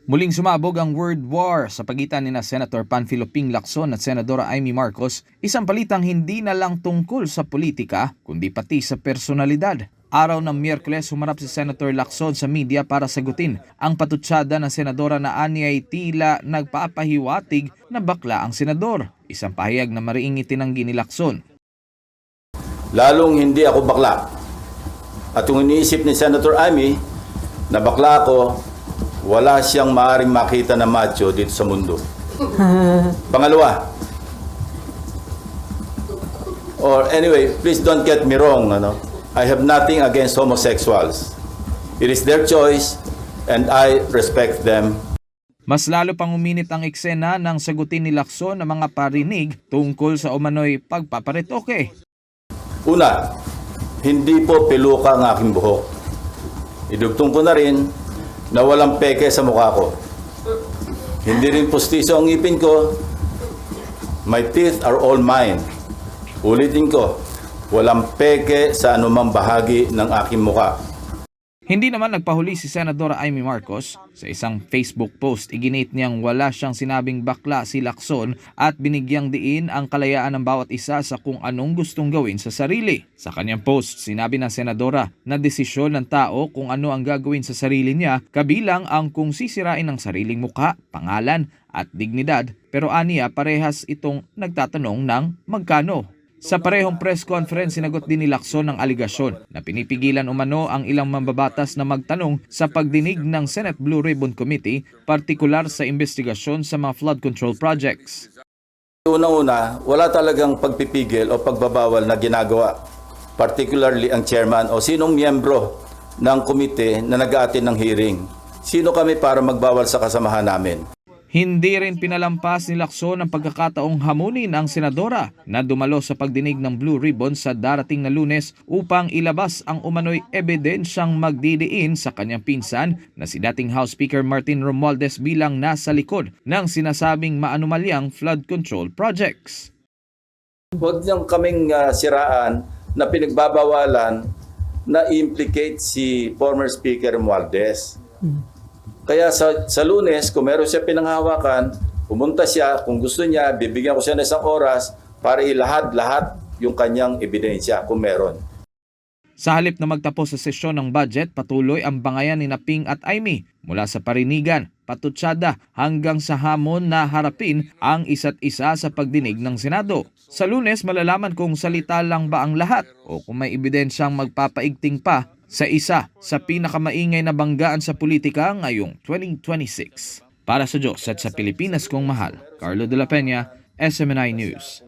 Muling sumabog ang word war sa pagitan ni Senator Panfilo Ping Lacson at Senadora Amy Marcos, isang balitang hindi na lang tungkol sa politika, kundi pati sa personalidad. Araw ng Miyerkules, humarap si Senator Lacson sa media para sagutin ang patutsada ng senadora na anyay tila nagpapahiwatig na bakla ang senador. Isang pahayag na mariing itinanggi ni Lacson. Lalong hindi ako bakla. At kung iniisip ni Senator Amy na bakla ako, wala siyang maaaring makita na macho dito sa mundo. Pangalawa, or anyway, please don't get me wrong, I have nothing against homosexuals. It is their choice and I respect them. Mas lalo pang uminit ang eksena ng sagutin ni Lacson ng mga parinig tungkol sa umano'y pagpaparetoke. Una, hindi po peluka ang aking buhok. Idugtong ko na rin na walang peke sa mukha ko. Hindi rin pustiso ang ngipin ko. My teeth are all mine. Ulitin ko, walang peke sa anumang bahagi ng aking mukha. Hindi naman nagpahuli si Senadora Amy Marcos. Sa isang Facebook post, iginit niyang wala siyang sinabing bakla si Lacson at binigyang diin ang kalayaan ng bawat isa sa kung anong gustong gawin sa sarili. Sa kanyang post, sinabi ng senadora na desisyon ng tao kung ano ang gagawin sa sarili niya, kabilang ang kung sisirain ang sariling mukha, pangalan at dignidad. Pero aniya, parehas itong nagtatanong ng magkano. Sa parehong press conference, sinagot din ni Lacson ang aligasyon na pinipigilan umano ang ilang mambabatas na magtanong sa pagdinig ng Senate Blue Ribbon Committee, partikular sa investigasyon sa mga flood control projects. Unang-una, wala talagang pagpipigil o pagbabawal na ginagawa, particularly ang chairman o sinong miyembro ng komite na nag-aatin ng hearing. Sino kami para magbawal sa kasamahan namin? Hindi rin pinalampas ni Lacson ang pagkakataong hamunin ang senadora na dumalo sa pagdinig ng Blue Ribbon sa darating na Lunes upang ilabas ang umano'y ebidensyang magdidiin sa kanyang pinsan na si dating House Speaker Martin Romualdez bilang nasa likod ng sinasabing maanumalyang flood control projects. Huwag niyang kaming siraan na pinagbabawalan na implicate si former Speaker Romualdez. Kaya sa Lunes, kung meron siya pinanghawakan, pumunta siya, kung gusto niya, bibigyan ko siya ng isang oras para ilahad-lahat yung kanyang ebidensya kung meron. Sa halip na magtapos sa sesyon ng budget, patuloy ang bangayan ni Ping at Amy mula sa parinigan, patutsada hanggang sa hamon na harapin ang isa't isa sa pagdinig ng Senado. Sa Lunes, malalaman kung salita lang ba ang lahat o kung may ebidensyang magpapaigting pa sa isa sa pinakamaingay na banggaan sa politika ngayong 2026. Para sa Diyos at sa Pilipinas kong mahal, Carlo de la Peña, SMNI News.